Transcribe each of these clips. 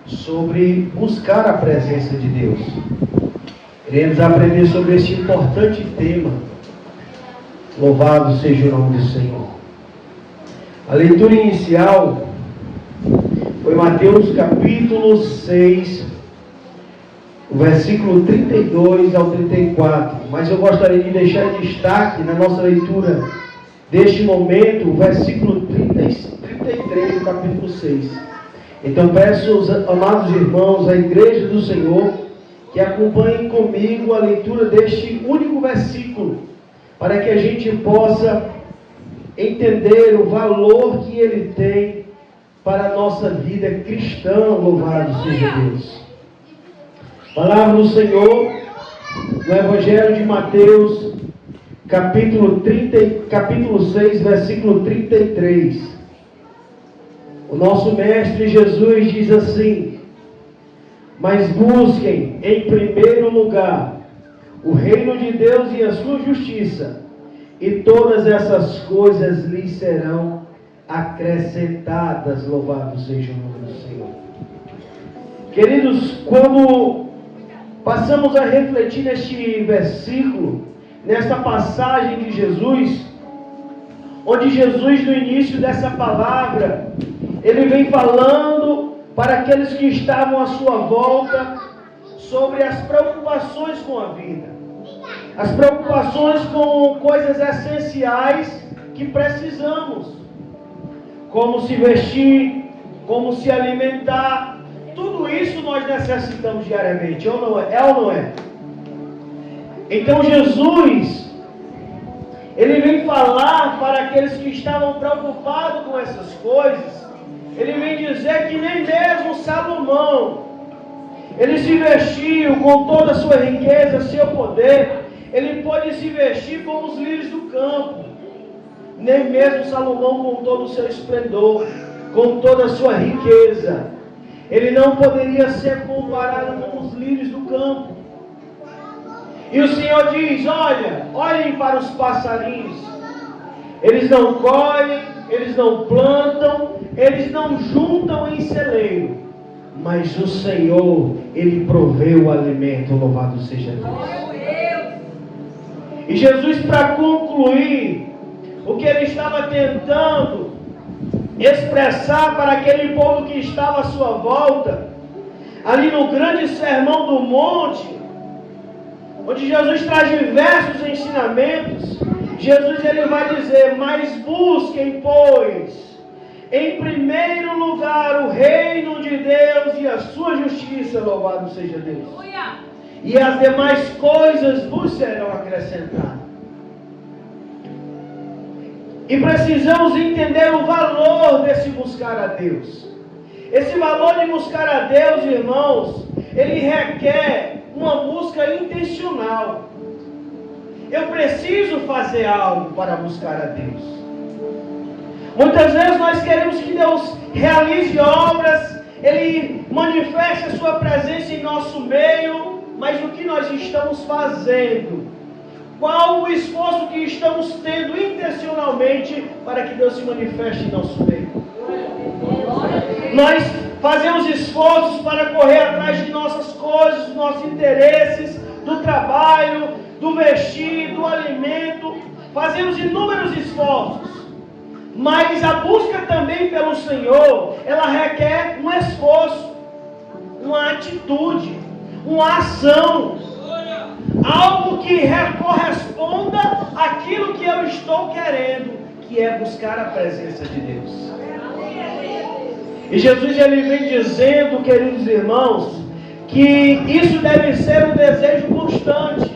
sobre buscar a presença de Deus. Iremos aprender sobre esse importante tema. Louvado seja o nome do Senhor. A leitura inicial foi Mateus capítulo 6, o versículo 32 ao 34. Mas eu gostaria de deixar em destaque na nossa leitura deste momento o versículo 33 do capítulo 6. Então peço aos amados irmãos, a igreja do Senhor, que acompanhem comigo a leitura deste único versículo, para que a gente possa entender o valor que ele tem para a nossa vida cristã. Louvado seja Deus. Palavra do Senhor no Evangelho de Mateus, capítulo 6, versículo 33. O nosso Mestre Jesus diz assim: mas busquem em primeiro lugar o reino de Deus e a sua justiça, e todas essas coisas lhes serão acrescentadas. Louvado seja o nome do Senhor. Queridos, quando passamos a refletir neste versículo, nesta passagem de Jesus, onde Jesus, no início dessa palavra, ele vem falando para aqueles que estavam à sua volta sobre as preocupações com a vida, as preocupações com coisas essenciais que precisamos, como se vestir, como se alimentar. Tudo isso nós necessitamos diariamente, ou não é? É ou não é? Então Jesus, ele vem falar para aqueles que estavam preocupados com essas coisas. Ele vem dizer que nem mesmo Salomão, ele se vestiu com toda a sua riqueza, seu poder, ele pode se vestir como os lírios do campo. Nem mesmo Salomão, com todo o seu esplendor, com toda a sua riqueza, ele não poderia ser comparado com os lírios do campo. E o Senhor diz: olhem para os passarinhos. Eles não colhem, eles não plantam, eles não juntam em celeiro, mas o Senhor, ele provê o alimento. Louvado seja Deus. E Jesus, para concluir o que ele estava tentando expressar para aquele povo que estava à sua volta, ali no grande sermão do monte, onde Jesus traz diversos ensinamentos, Jesus ele vai dizer: mas busquem, pois, em primeiro lugar o reino de Deus e a sua justiça. Louvado seja Deus. E as demais coisas vos serão acrescentadas. E precisamos entender o valor desse buscar a Deus. Esse valor de buscar a Deus, irmãos, ele requer uma busca intencional. Eu preciso fazer algo para buscar a Deus. Muitas vezes nós queremos que Deus realize obras, ele manifeste a sua presença em nosso meio, mas o que nós estamos fazendo? Qual o esforço que estamos tendo intencionalmente para que Deus se manifeste em nosso meio? Nós fazemos esforços para correr atrás de nossas coisas, dos nossos interesses, do trabalho, do vestir, do alimento. Fazemos inúmeros esforços. Mas a busca também pelo Senhor, ela requer um esforço, uma atitude, uma ação, algo que corresponda àquilo que eu estou querendo, que é buscar a presença de Deus. E Jesus ele vem dizendo, queridos irmãos, que isso deve ser um desejo constante,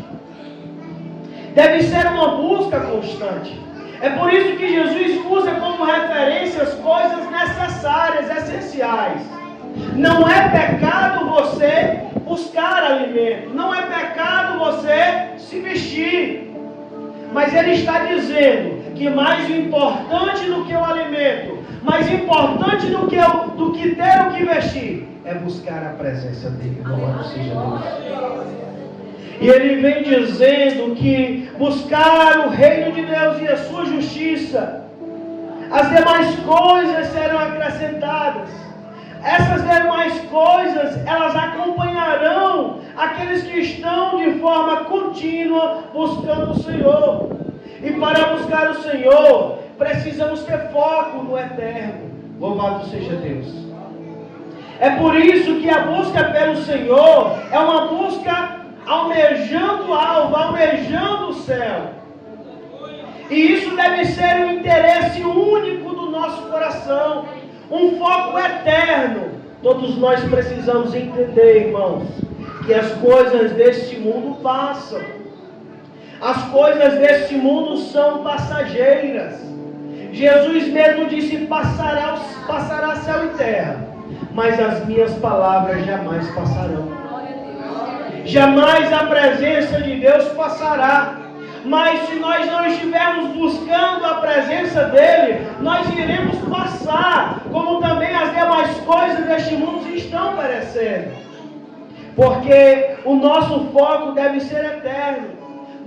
deve ser uma busca constante. É por isso que Jesus usa como referência as coisas necessárias, essenciais. Não é pecado você buscar alimento, não é pecado você se vestir, mas ele está dizendo que mais importante do que o alimento, mais importante do que ter o que vestir, é buscar a presença dele. Louvado seja Deus. E ele vem dizendo que buscar o reino de Deus e a sua justiça, as demais coisas serão acrescentadas. Essas demais coisas, elas acompanharão aqueles que estão de forma contínua buscando o Senhor. E para buscar o Senhor, precisamos ter foco no eterno. Louvado seja Deus. É por isso que a busca pelo Senhor é uma busca almejando o alvo, almejando o céu. E isso deve ser um interesse único do nosso coração, um foco eterno. Todos nós precisamos entender, irmãos, que as coisas deste mundo passam. As coisas deste mundo são passageiras. Jesus mesmo disse: passará céu e terra, mas as minhas palavras jamais passarão. Jamais a presença de Deus passará. Mas se nós não estivermos buscando a presença dEle, nós iremos passar, como também as demais coisas deste mundo estão perecendo. Porque o nosso foco deve ser eterno.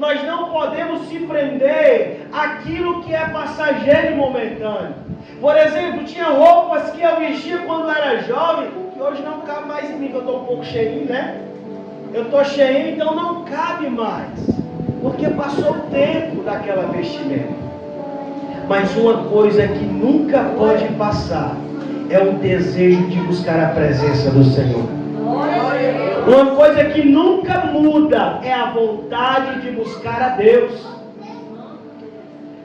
Nós não podemos se prender àquilo que é passageiro e momentâneo. Por exemplo, tinha roupas que eu vestia quando era jovem, que hoje não cabe mais em mim, que eu estou um pouco cheinho, né? Eu estou cheinho, então não cabe mais. Porque passou o tempo daquela vestimenta. Mas uma coisa que nunca pode passar é o desejo de buscar a presença do Senhor. Uma coisa que nunca muda é a vontade de buscar a Deus.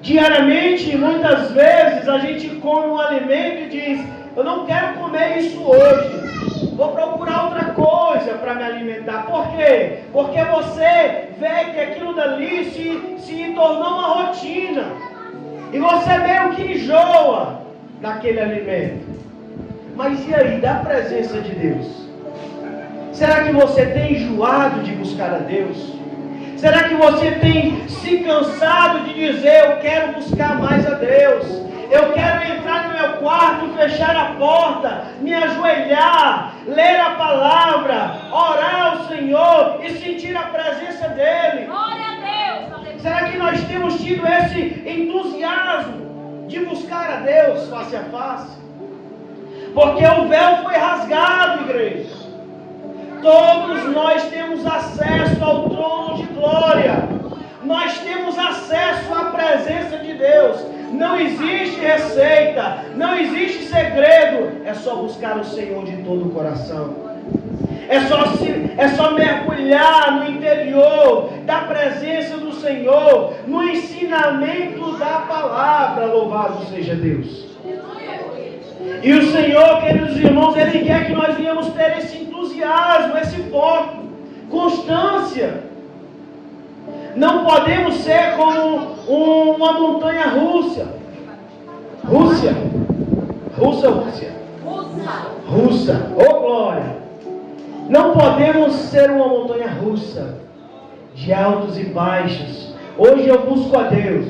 Diariamente, muitas vezes, a gente come um alimento e diz: eu não quero comer isso hoje, vou procurar outra coisa para me alimentar. Por quê? Porque você vê que aquilo dali se tornou uma rotina, e você meio que enjoa daquele alimento. Mas e aí, da presença de Deus? Será que você tem enjoado de buscar a Deus? Será que você tem se cansado de dizer: eu quero buscar mais a Deus? Eu quero entrar no meu quarto, fechar a porta, me ajoelhar, ler a palavra, orar ao Senhor e sentir a presença dEle. Glória a Deus! Será que nós temos tido esse entusiasmo de buscar a Deus face a face? Porque o véu foi rasgado, igreja. Todos nós temos acesso ao trono de glória. Nós temos acesso à presença de Deus. Não existe receita, não existe segredo. É só buscar o Senhor de todo o coração. É só mergulhar no interior da presença do Senhor, no ensinamento da palavra. Louvado seja Deus. E o Senhor, queridos irmãos, Ele quer que nós venhamos ter esse entusiasmo, esse foco, constância. Não podemos ser como uma montanha russa. Rússia. Oh glória. Não podemos ser uma montanha russa, de altos e baixos. Hoje eu busco a Deus.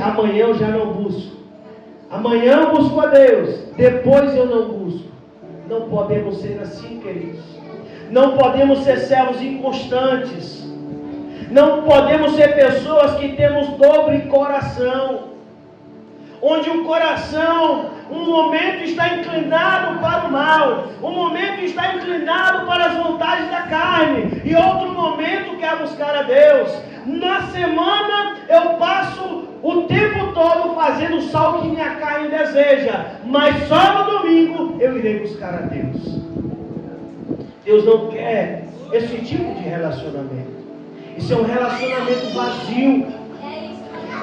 Amanhã eu já não busco. Amanhã eu busco a Deus, depois eu não busco. Não podemos ser assim, queridos. Não podemos ser servos inconstantes. Não podemos ser pessoas que temos dobre coração. Onde o coração, um momento está inclinado para o mal, um momento está inclinado para as vontades da carne, e outro momento quer buscar a Deus. Na semana eu passo o tempo todo fazendo só o que minha carne deseja, mas só no domingo eu irei buscar a Deus. Deus não quer esse tipo de relacionamento. Isso é um relacionamento vazio.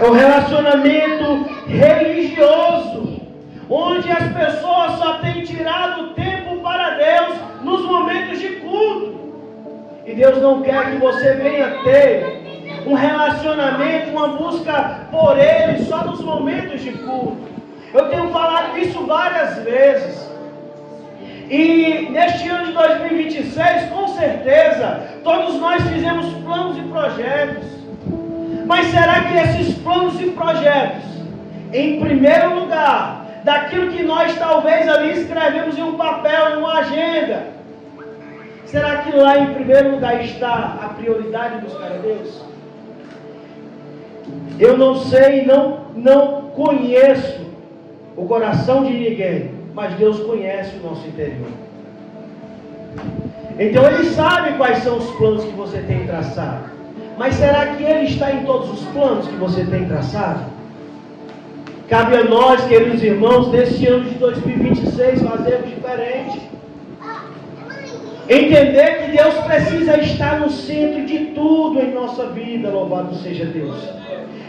É um relacionamento religioso, onde as pessoas só têm tirado tempo para Deus nos momentos de culto. E Deus não quer que você venha ter um relacionamento, uma busca por Ele só nos momentos de culto. Eu tenho falado isso várias vezes. E neste ano de 2026, com certeza, todos nós fizemos planos e projetos. Mas será que esses planos e projetos, em primeiro lugar, daquilo que nós talvez ali escrevemos em um papel, em uma agenda, será que lá em primeiro lugar está a prioridade de buscar a Deus? Eu não sei, não conheço o coração de ninguém mas Deus conhece o nosso interior. Então Ele sabe quais são os planos que você tem traçado. Mas será que Ele está em todos os planos que você tem traçado? Cabe a nós, queridos irmãos, neste ano de 2026, fazermos diferente. Entender que Deus precisa estar no centro de tudo em nossa vida, louvado seja Deus.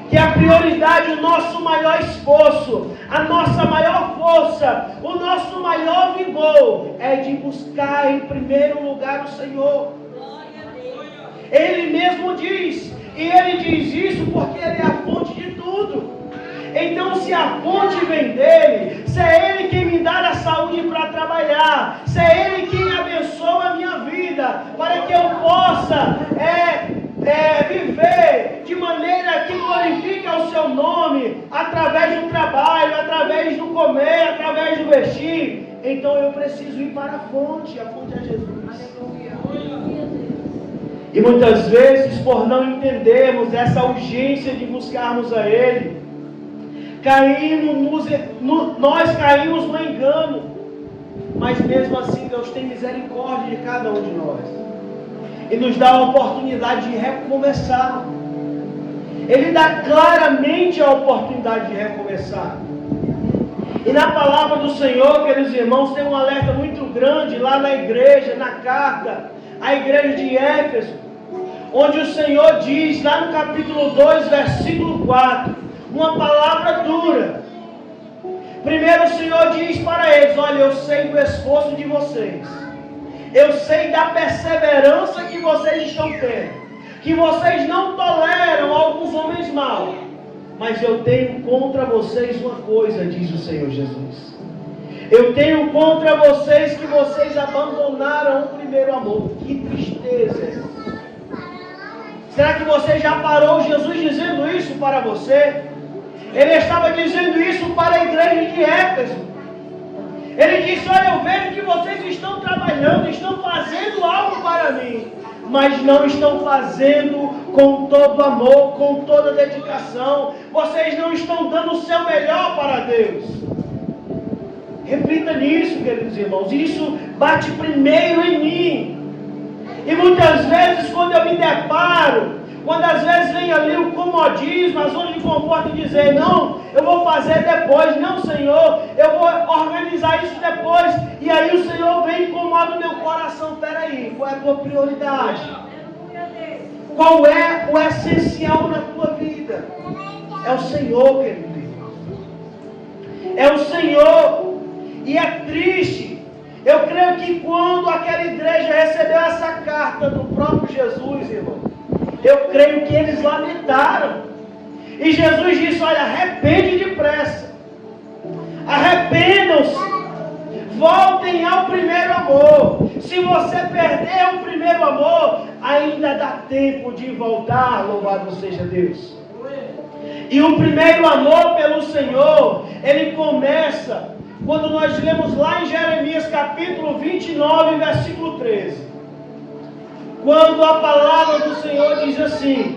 Que a prioridade, o nosso maior esforço, a nossa maior força, o nosso maior vigor é de buscar em primeiro lugar o Senhor. Ele mesmo diz, e Ele diz isso porque Ele é a fonte de tudo. Então, se a fonte vem dEle, se é Ele quem me dá a saúde para trabalhar, se é Ele quem abençoa a minha vida, para que eu possa viver de maneira que glorifique ao Seu nome, através do trabalho, através do comer, através do vestir, então eu preciso ir para a fonte é Jesus. E muitas vezes, por não entendermos essa urgência de buscarmos a Ele, nós caímos no engano. Mas mesmo assim Deus tem misericórdia de cada um de nós e nos dá a oportunidade de recomeçar. Ele dá claramente a oportunidade de recomeçar. E na palavra do Senhor, queridos irmãos, tem um alerta muito grande lá na igreja, na carta à igreja de Éfeso, onde o Senhor diz, lá no capítulo 2, versículo 4, uma palavra dura. Primeiro o Senhor diz para eles: olha, eu sei do esforço de vocês, eu sei da perseverança que vocês estão tendo, que vocês não toleram alguns homens maus, mas eu tenho contra vocês uma coisa, diz o Senhor Jesus. Eu tenho contra vocês que vocês abandonaram o primeiro amor. Que tristeza! Será que você já parou Jesus dizendo isso para você? Ele estava dizendo isso para a igreja de Éfeso. Ele disse: olha, eu vejo que vocês estão trabalhando, estão fazendo algo para mim, mas não estão fazendo com todo amor, com toda dedicação. Vocês não estão dando o seu melhor para Deus. Reflita nisso, queridos irmãos. Isso bate primeiro em mim. E muitas vezes, quando eu me deparo, quando às vezes vem ali o comodismo, a zona de conforto e dizer: não, eu vou fazer depois, não, Senhor, eu vou organizar isso depois. E aí o Senhor vem e incomoda o meu coração. Peraí, qual é a tua prioridade? Qual é o essencial na tua vida? É o Senhor, querido irmão. É o Senhor. E é triste. Eu creio que quando aquela igreja recebeu essa carta do próprio Jesus, irmão, eu creio que eles lamentaram. E Jesus disse: olha, arrepende depressa. Arrependam-se. Voltem ao primeiro amor. Se você perder o primeiro amor, ainda dá tempo de voltar. Louvado seja Deus. E o primeiro amor pelo Senhor, ele começa quando nós lemos lá em Jeremias capítulo 29, versículo 13. Quando a palavra do Senhor diz assim: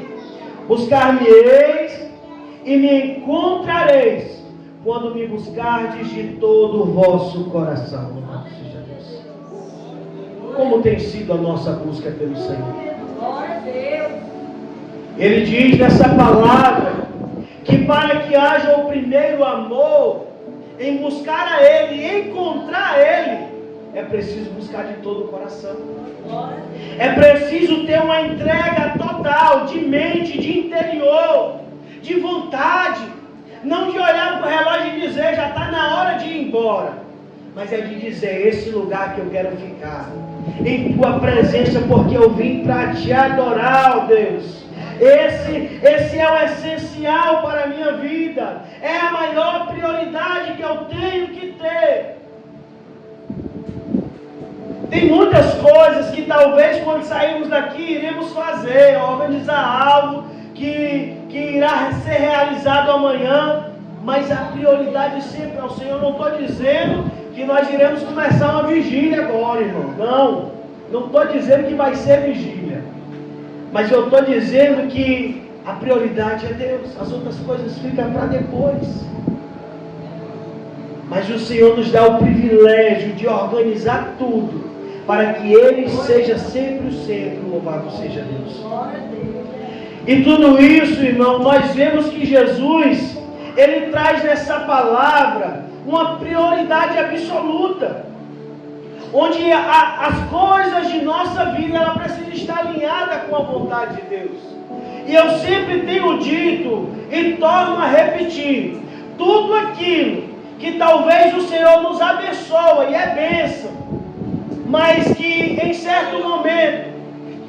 buscar-me-eis e me encontrareis, quando me buscardes de todo o vosso coração. Louvado seja Deus. Como tem sido a nossa busca pelo Senhor? Ele diz nessa palavra que para que haja o primeiro amor, em buscar a Ele, em encontrar Ele, é preciso buscar de todo o coração. É preciso ter uma entrega total, de mente, de interior, de vontade. Não de olhar para o relógio e dizer: já está na hora de ir embora. Mas é de dizer: esse lugar que eu quero ficar, em Tua presença, porque eu vim para Te adorar, ó Deus. Esse é o essencial para a minha vida. É a maior prioridade que eu tenho que ter. Tem muitas coisas que talvez quando sairmos daqui iremos fazer, organizar algo que irá ser realizado amanhã, mas a prioridade sempre é o Senhor. Eu não estou dizendo que nós iremos começar uma vigília agora, irmão. Não estou dizendo que vai ser vigília, mas eu estou dizendo que a prioridade é Deus. As outras coisas ficam para depois. Mas o Senhor nos dá o privilégio de organizar tudo para que Ele seja sempre o centro. Louvado seja Deus. E tudo isso, irmão, nós vemos que Jesus, Ele traz nessa palavra uma prioridade absoluta, onde as coisas de nossa vida, ela precisa estar alinhada com a vontade de Deus. E eu sempre tenho dito, e torno a repetir, tudo aquilo que talvez o Senhor nos abençoa, e é bênção, mas que em certo momento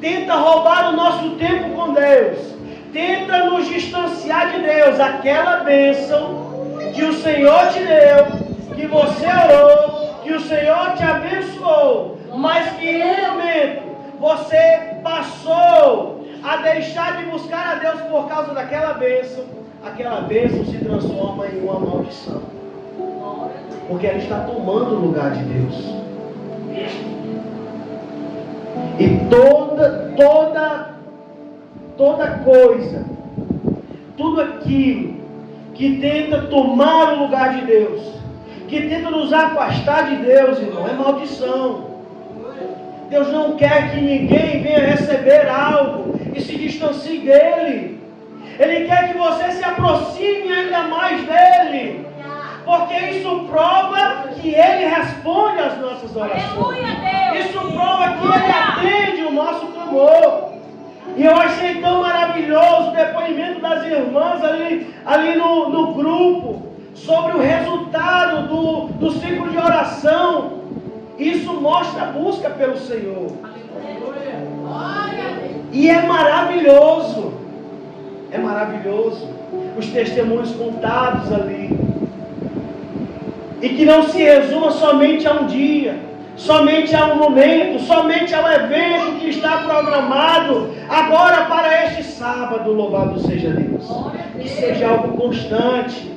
tenta roubar o nosso tempo com Deus, tenta nos distanciar de Deus, aquela bênção que o Senhor te deu, que você orou, que o Senhor te abençoou, mas que em um momento você passou a deixar de buscar a Deus por causa daquela bênção, aquela bênção se transforma em uma maldição, porque ela está tomando o lugar de Deus. E toda coisa, tudo aquilo que tenta tomar o lugar de Deus, que tenta nos afastar de Deus, irmão, é maldição. Deus não quer que ninguém venha receber algo e se distancie dele. Ele quer que você se aproxime ainda mais dele, porque isso prova que Ele responde às nossas orações. Isso prova que Ele atende o nosso clamor. E eu achei tão maravilhoso o depoimento das irmãs ali no grupo, sobre o resultado do ciclo de oração. Isso mostra a busca pelo Senhor. E é maravilhoso. É maravilhoso. Os testemunhos contados ali. E que não se resuma somente a um dia, somente a um momento, somente ao evento que está programado agora para este sábado. Louvado seja Deus. Que seja algo constante.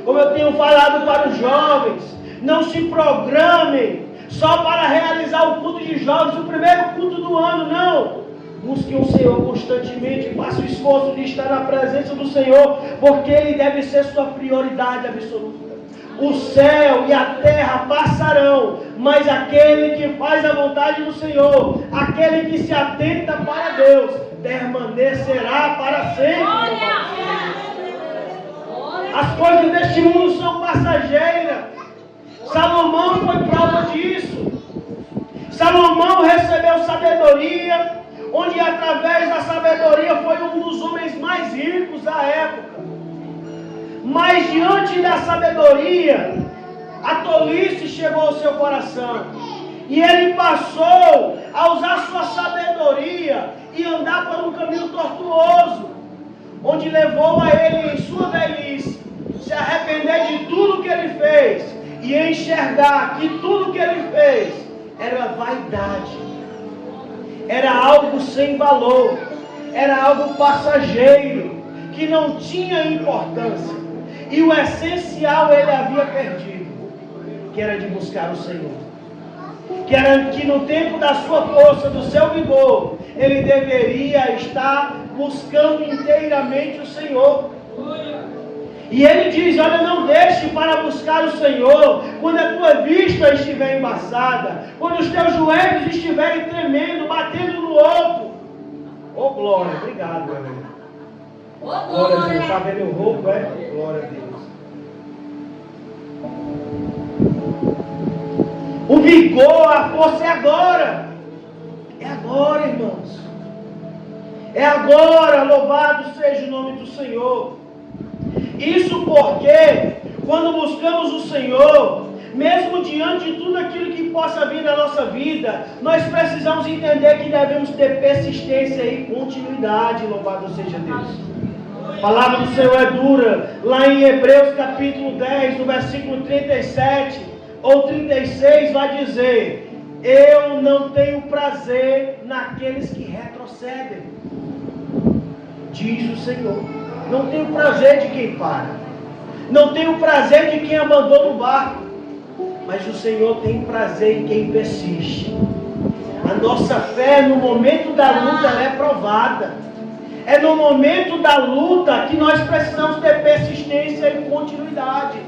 Como eu tenho falado para os jovens, não se programem só para realizar o culto de jovens, o primeiro culto do ano, não. Busquem o Senhor constantemente, faça o esforço de estar na presença do Senhor, porque Ele deve ser sua prioridade absoluta. O céu e a terra passarão, mas aquele que faz a vontade do Senhor, aquele que se atenta para Deus, permanecerá para sempre. As coisas deste mundo são passageiras. Salomão foi prova disso. Salomão recebeu sabedoria, onde através da sabedoria foi um dos homens mais ricos da época. Mas diante da sabedoria, a tolice chegou ao seu coração. E ele passou a usar sua sabedoria e andar por um caminho tortuoso, onde levou a ele em sua velhice se arrepender de tudo que ele fez e enxergar que tudo que ele fez era vaidade, era algo sem valor, era algo passageiro, que não tinha importância. E o essencial ele havia perdido, que era de buscar o Senhor. Que era que no tempo da sua força, do seu vigor, ele deveria estar buscando inteiramente o Senhor. E ele diz: olha, não deixe para buscar o Senhor quando a tua vista estiver embaçada, quando os teus joelhos estiverem tremendo, batendo no outro. Oh glória, obrigado, meu amigo. Glória a Deus, está vendo o roubo, é? Glória a Deus. O vigor, a força é agora. É agora, irmãos. É agora, louvado seja o nome do Senhor. Isso porque, quando buscamos o Senhor, mesmo diante de tudo aquilo que possa vir na nossa vida, nós precisamos entender que devemos ter persistência e continuidade, louvado seja Deus. A palavra do Senhor é dura. Lá em Hebreus capítulo 10, no versículo 37 ou 36, vai dizer: eu não tenho prazer naqueles que retrocedem, diz o Senhor. Não tenho prazer de quem para, não tenho prazer de quem abandona o barco, mas o Senhor tem prazer em quem persiste. A nossa fé no momento da luta ela é provada. É no momento da luta que nós precisamos ter persistência e continuidade.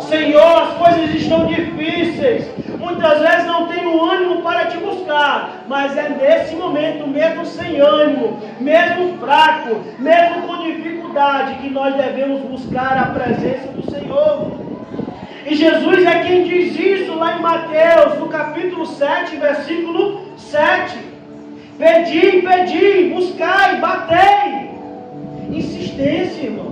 Senhor, as coisas estão difíceis. Muitas vezes não tenho ânimo para te buscar, mas é nesse momento, mesmo sem ânimo, mesmo fraco, mesmo com dificuldade, que nós devemos buscar a presença do Senhor. E Jesus é quem diz isso lá em Mateus, no capítulo 7, versículo 7. Pedi, pedi, buscai, batei. Insistência, irmão.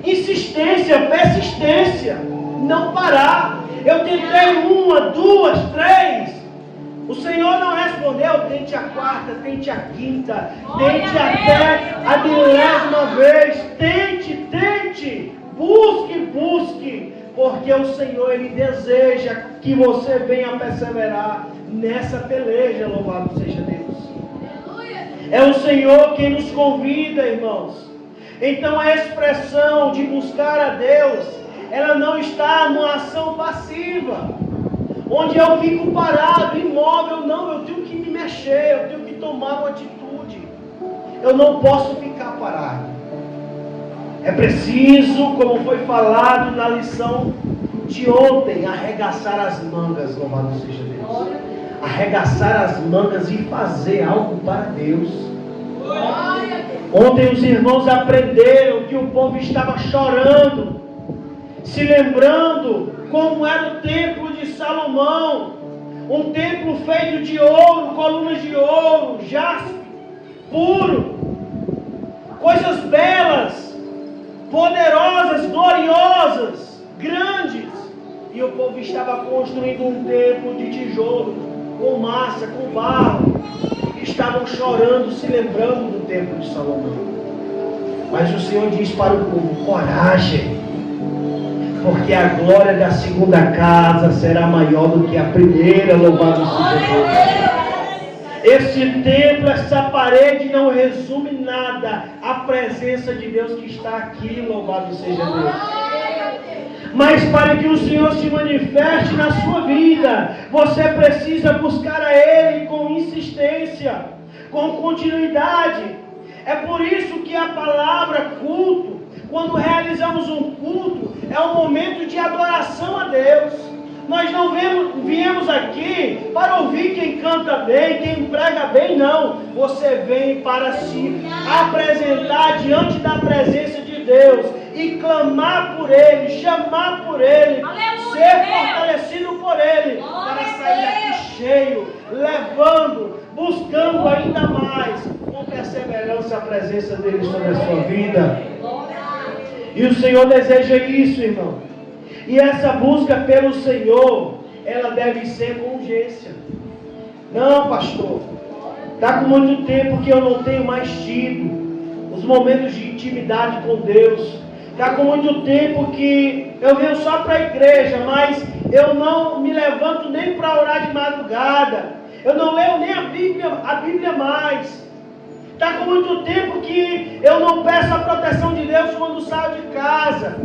Insistência, persistência. Não parar. Eu tentei 1, 2, 3. O Senhor não respondeu. Tente a quarta, tente a quinta, tente até a 10ª vez. Tente. Busque. Porque o Senhor, Ele deseja que você venha perseverar nessa peleja. Louvado seja Deus. É o Senhor quem nos convida, irmãos. Então a expressão de buscar a Deus, ela não está numa ação passiva, onde eu fico parado, imóvel. Não, eu tenho que me mexer, eu tenho que tomar uma atitude. Eu não posso ficar parado. É preciso, como foi falado na lição de ontem, arregaçar as mangas, louvado seja Deus. Arregaçar as mangas e fazer algo para Deus. Ontem os irmãos aprenderam que o povo estava chorando, se lembrando como era o templo de Salomão, um templo feito de ouro, colunas de ouro, jaspe, puro, coisas belas, poderosas, gloriosas, grandes. E o povo estava construindo um templo de tijolo, com massa, com barro. Estavam chorando, se lembrando do templo de Salomão. Mas o Senhor diz para o povo: coragem, porque a glória da segunda casa será maior do que a primeira. Louvado seja Deus. Esse templo, essa parede não resume nada à presença de Deus que está aqui. Louvado seja Deus. Mas para que o Senhor se manifeste na sua vida, você precisa buscar a Ele com insistência, com continuidade. É por isso que a palavra culto, quando realizamos um culto, é um momento de adoração a Deus. Nós não viemos aqui para ouvir quem canta bem, quem prega bem, não. Você vem para se apresentar diante da presença de Deus e clamar por Ele, chamar por Ele, ser fortalecido por Ele, para sair daqui cheio, levando, buscando ainda mais, com perseverança, a presença dEle sobre a sua vida. E o Senhor deseja isso, irmão. E essa busca pelo Senhor, ela deve ser com urgência. Não, pastor, está com muito tempo que eu não tenho mais tido os momentos de intimidade com Deus. Está com muito tempo que eu venho só para a igreja, mas eu não me levanto nem para orar de madrugada. Eu não leio nem a Bíblia mais. Está com muito tempo que eu não peço a proteção de Deus quando saio de casa.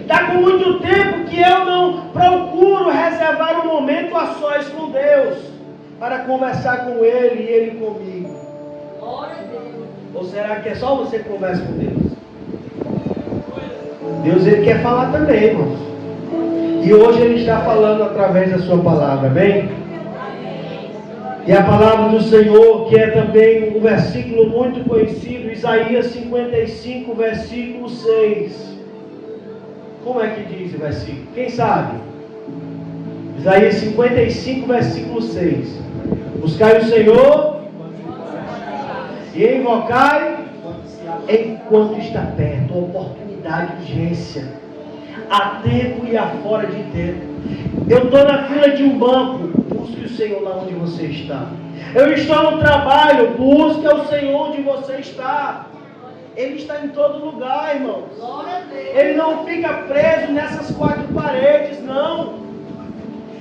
Está com muito tempo que eu não procuro reservar um momento a sós com Deus, para conversar com Ele e Ele comigo. Ou será que é só você que conversa com Deus? Deus, Ele quer falar também, irmãos. E hoje Ele está falando através da sua palavra, amém? E a palavra do Senhor, que é também um versículo muito conhecido, Isaías 55, versículo 6. Como é que diz o versículo? Quem sabe? Isaías 55, versículo 6. Buscai o Senhor e invocai enquanto está perto. Oportunidade, urgência. Há tempo e há fora de tempo. Eu estou na fila de um banco. Busque o Senhor lá onde você está. Eu estou no trabalho. Busque o Senhor onde você está. Ele está em todo lugar, irmãos. Ele não fica preso nessas quatro paredes, não.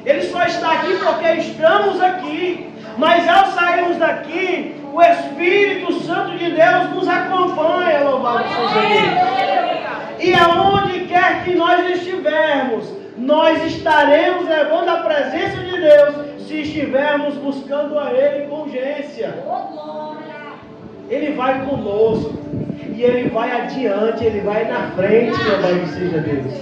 Ele só está aqui porque estamos aqui. Mas ao sairmos daqui, o Espírito Santo de Deus nos acompanha, louvado seja Deus. E aonde quer que nós estivermos, nós estaremos levando a presença de Deus, se estivermos buscando a Ele com urgência. Ele vai conosco. E Ele vai adiante, Ele vai na frente, louvado seja Deus.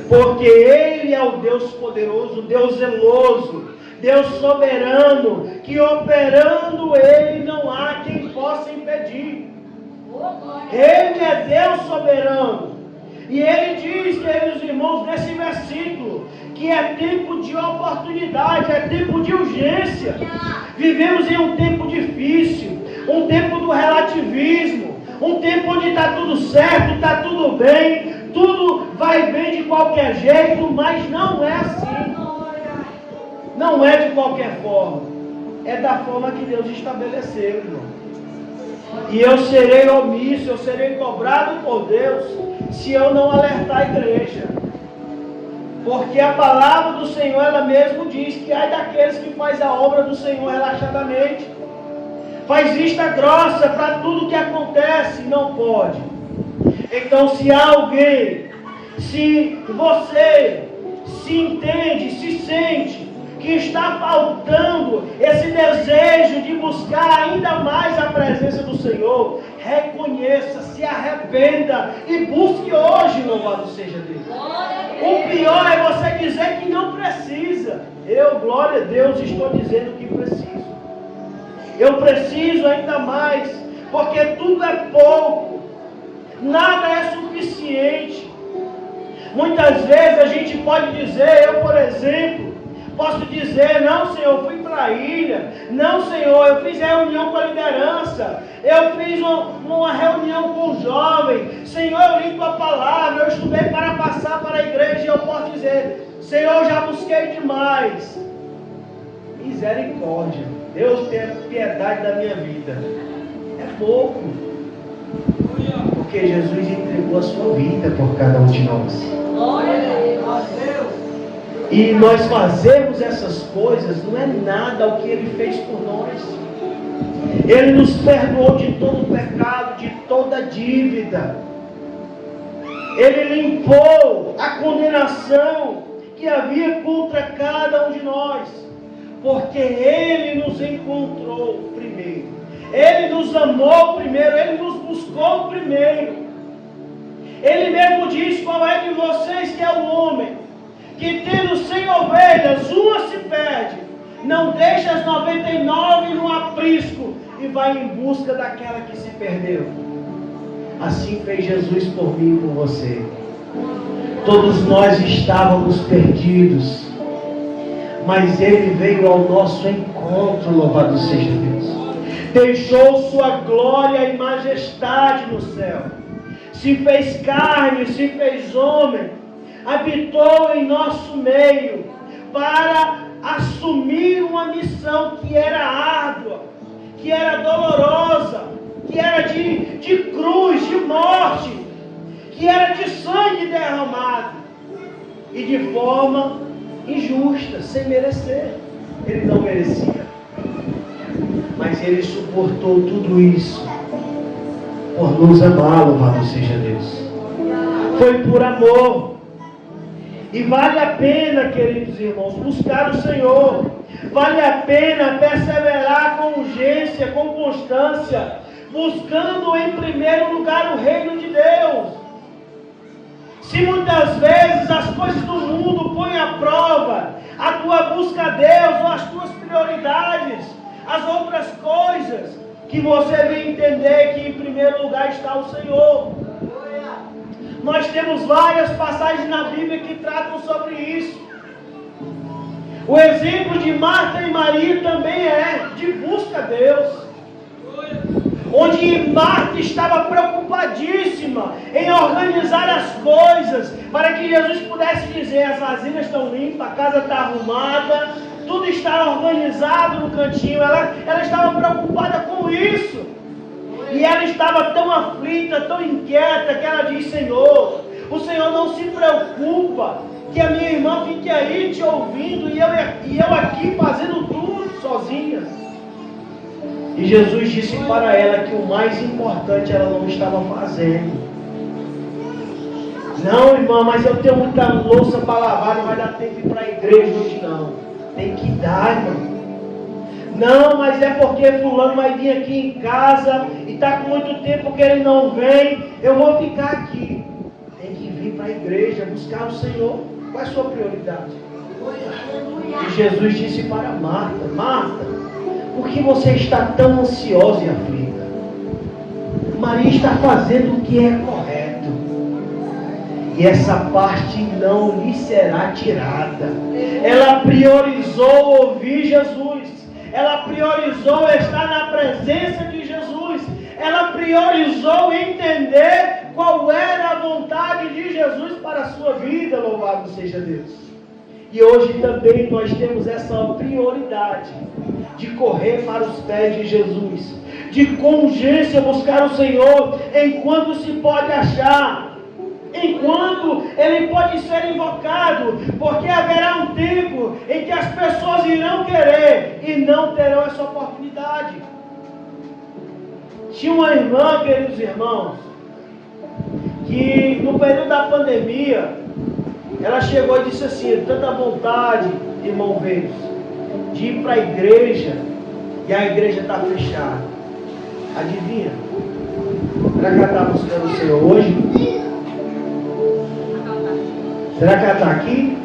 Porque Ele é o Deus poderoso, Deus zeloso, Deus soberano, que operando Ele não há quem possa impedir. Ele é Deus soberano. E Ele diz, queridos irmãos, nesse versículo, que é tempo de oportunidade, é tempo de urgência. Vivemos em um tempo difícil, um tempo do relativismo, um tempo onde está tudo certo, está tudo bem, tudo vai bem de qualquer jeito, mas não é assim. Não é de qualquer forma. É da forma que Deus estabeleceu, irmão. E eu serei omisso, eu serei cobrado por Deus, se eu não alertar a igreja. Porque a palavra do Senhor, ela mesmo diz que ai daqueles que faz a obra do Senhor relaxadamente. Faz vista grossa para tudo que acontece, não pode. Então, se alguém, se você se entende, se sente que está faltando esse desejo de buscar ainda mais a presença do Senhor, reconheça, se arrependa e busque hoje, louvado seja Deus. O pior é você dizer que não precisa. Eu, glória a Deus, estou dizendo que preciso. Eu preciso ainda mais, porque tudo é pouco, nada é suficiente. Muitas vezes a gente pode dizer, eu por exemplo, posso dizer, não Senhor, eu fui para a ilha, não Senhor, eu fiz reunião com a liderança, eu fiz uma reunião com os jovens, Senhor, eu li tua palavra, eu estudei para passar para a igreja, e eu posso dizer, Senhor, já busquei demais. Misericórdia, Deus tenha piedade da minha vida. É pouco, porque Jesus entregou a sua vida por cada um de nós. Glória a Deus. E nós fazemos essas coisas, não é nada ao que Ele fez por nós. Ele nos perdoou de todo pecado, de toda dívida. Ele limpou a condenação que havia contra cada um de nós, porque Ele nos encontrou primeiro. Ele nos amou primeiro, Ele nos buscou primeiro. Ele mesmo diz, qual é de vocês que é o homem que tendo 100 ovelhas, uma se perde, não deixa as 99 no aprisco e vai em busca daquela que se perdeu. Assim fez Jesus por mim e por você. Todos nós estávamos perdidos, mas Ele veio ao nosso encontro, louvado seja Deus. Deixou sua glória e majestade no céu, se fez carne, se fez homem, habitou em nosso meio para assumir uma missão que era árdua, que era dolorosa, que era de cruz, de morte, que era de sangue derramado e de forma injusta, sem merecer. Ele não merecia, mas Ele suportou tudo isso por nos amar, louvado seja Deus. Foi por amor. E vale a pena, queridos irmãos, buscar o Senhor. Vale a pena perseverar com urgência, com constância, buscando em primeiro lugar o reino de Deus. Se muitas vezes as coisas do mundo põem à prova a tua busca a Deus, ou as tuas prioridades, as outras coisas, que você vem entender que em primeiro lugar está o Senhor. Nós temos várias passagens na Bíblia que tratam sobre isso. O exemplo de Marta e Maria também é de busca a Deus, onde Marta estava preocupadíssima em organizar as coisas, para que Jesus pudesse dizer, as vasilhas estão limpas, a casa está arrumada, tudo está organizado no cantinho. Ela estava preocupada com isso. E ela estava tão aflita, tão inquieta, que ela diz, Senhor, o Senhor não se preocupa que a minha irmã fique aí te ouvindo e eu aqui fazendo tudo sozinha. E Jesus disse para ela que o mais importante ela não estava fazendo. Não, irmã, mas eu tenho muita louça para lavar, não vai dar tempo de ir para a igreja hoje não. Tem que dar, irmão. Não, mas é porque fulano vai vir aqui em casa e está com muito tempo que ele não vem, eu vou ficar aqui. Tem que vir para para a igreja, buscar o Senhor. Qual é a sua prioridade? E Jesus disse para Marta: Marta, por que você está tão ansiosa e aflita? Maria está fazendo o que é correto, e essa parte não lhe será tirada. Ela priorizou ouvir Jesus, ela priorizou estar na presença de Jesus, ela priorizou entender qual era a vontade de Jesus para a sua vida. Louvado seja Deus. E hoje também nós temos essa prioridade de correr para os pés de Jesus, de com urgência buscar o Senhor enquanto se pode achar, enquanto Ele pode ser invocado, porque haverá um tempo em que as pessoas irão querer e não terão essa oportunidade. Tinha uma irmã, queridos irmãos, que no período da pandemia, ela chegou e disse assim: tanta vontade, irmão Veiros, de ir para a igreja, e a igreja está fechada. Adivinha? Será que ela está buscando o Senhor hoje? Será que ela está aqui?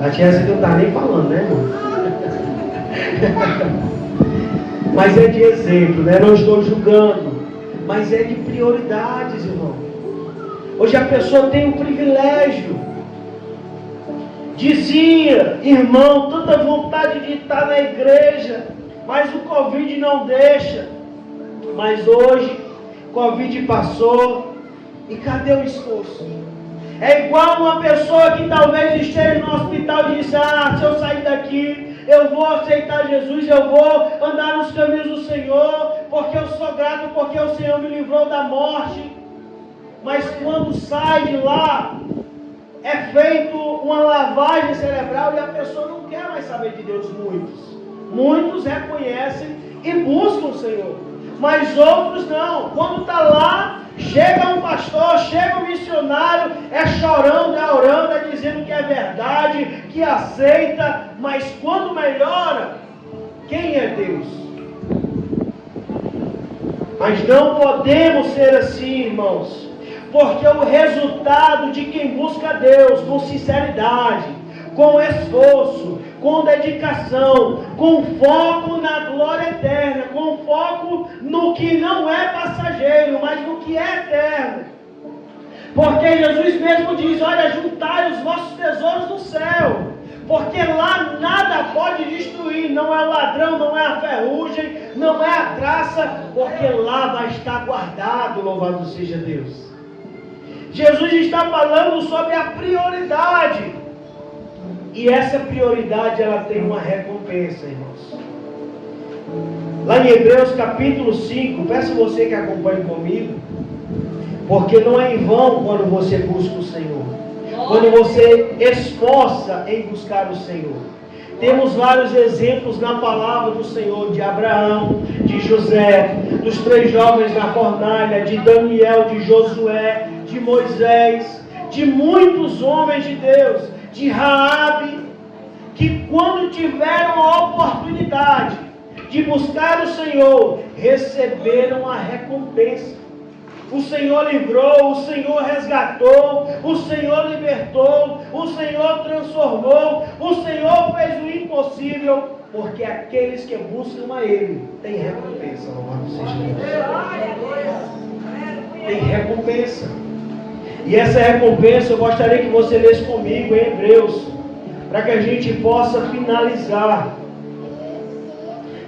A tia essa que eu não estava nem falando, né, irmão? Mas é de exemplo, né? Não estou julgando, mas é de prioridades, irmão. Hoje a pessoa tem o privilégio. Dizia, irmão, tanta vontade de estar na igreja, mas o Covid não deixa. Mas hoje, Covid passou, e cadê o esforço? É igual uma pessoa que talvez esteja no hospital e diz: ah, se eu sair daqui, eu vou aceitar Jesus, eu vou andar nos caminhos do Senhor, porque eu sou grato, porque o Senhor me livrou da morte. Mas quando sai de lá, é feito uma lavagem cerebral e a pessoa não quer mais saber de Deus. Muitos reconhecem e buscam o Senhor, mas outros não. Quando está lá, chega um pastor, chega um missionário, é chorando, é orando, é dizendo que é verdade, que aceita, mas quando melhora, quem é Deus? Mas não podemos ser assim, irmãos, porque o resultado de quem busca Deus com sinceridade, com esforço, com dedicação, com foco na glória eterna, com foco no que não é passageiro, mas no que é eterno. Porque Jesus mesmo diz: olha, juntai os vossos tesouros no céu, porque lá nada pode destruir, não é o ladrão, não é a ferrugem, não é a traça, porque lá vai estar guardado. Louvado seja Deus. Jesus está falando sobre a prioridade, e essa prioridade ela tem uma recompensa, irmãos. Lá em Hebreus capítulo 5, peço você que acompanhe comigo, porque não é em vão quando você busca o Senhor, quando você esforça em buscar o Senhor. Temos vários exemplos na palavra do Senhor, de Abraão, de José, dos 3 jovens na fornalha, de Daniel, de Josué, de Moisés, de muitos homens de Deus, de Raabe, que quando tiveram a oportunidade de buscar o Senhor, receberam a recompensa. O Senhor livrou, o Senhor resgatou, o Senhor libertou, o Senhor transformou, o Senhor fez o impossível, porque aqueles que buscam a Ele têm recompensa. Louvado seja Deus. Tem recompensa. E essa recompensa eu gostaria que você lesse comigo em Hebreus, para que a gente possa finalizar.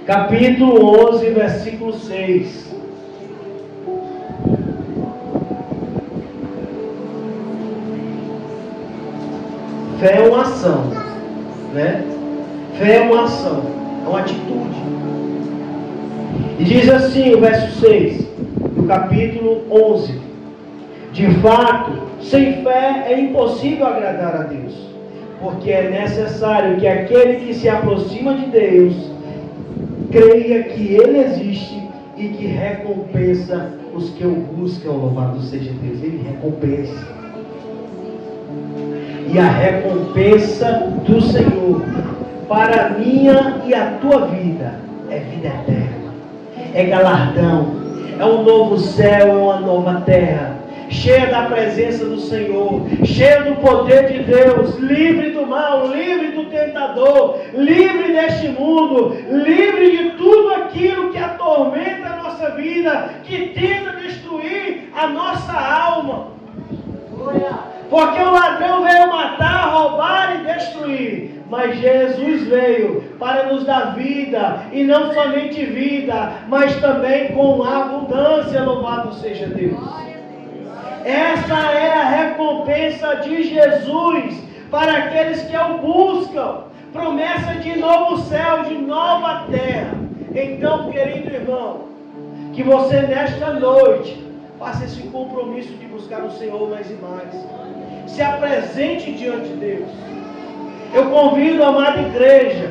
Capítulo 11, versículo 6. Fé é uma ação, né? Fé é uma ação, é uma atitude. E diz assim o verso 6, do capítulo 11: de fato, sem fé é impossível agradar a Deus, porque é necessário que aquele que se aproxima de Deus creia que Ele existe e que recompensa os que o buscam. Louvado seja Deus. Ele recompensa. E a recompensa do Senhor para a minha e a tua vida é vida eterna, é galardão, é um novo céu, é uma nova terra, cheia da presença do Senhor, cheia do poder de Deus, livre do mal, livre do tentador, livre deste mundo, livre de tudo aquilo que atormenta a nossa vida, que tenta destruir a nossa alma. Porque o ladrão veio matar, roubar e destruir, mas Jesus veio para nos dar vida, e não somente vida, mas também com abundância. Louvado seja Deus. Essa é a recompensa de Jesus para aqueles que o buscam. Promessa de novo céu, de nova terra. Então, querido irmão, que você nesta noite faça esse compromisso de buscar o Senhor mais e mais. Se apresente diante de Deus. Eu convido a amada igreja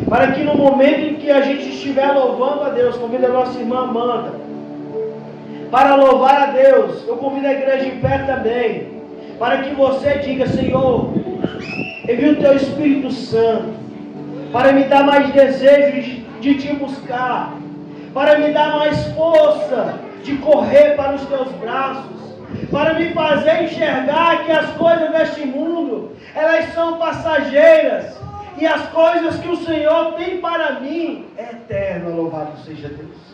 para que no momento em que a gente estiver louvando a Deus, convido a nossa irmã Amanda para louvar a Deus. Eu convido a igreja em pé também, para que você diga: Senhor, envia o Teu Espírito Santo para me dar mais desejo de Te buscar, para me dar mais força de correr para os Teus braços, para me fazer enxergar que as coisas deste mundo, elas são passageiras, e as coisas que o Senhor tem para mim é eterna. Louvado seja Deus.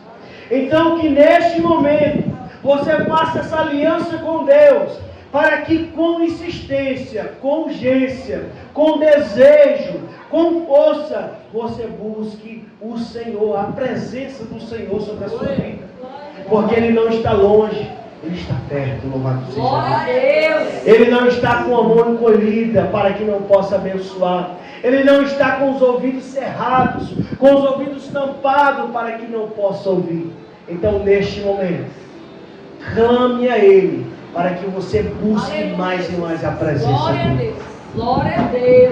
Então, que neste momento você faça essa aliança com Deus, para que com insistência, com urgência, com desejo, com força, você busque o Senhor, a presença do Senhor sobre a sua vida. Porque Ele não está longe, Ele está perto. Louvado seja Deus. Ele não está com a mão encolhida para que não possa abençoar. Ele não está com os ouvidos cerrados, com os ouvidos tampados para que não possa ouvir. Então, neste momento, clame a Ele para que você busque mais e mais a presença dele. Glória a Deus.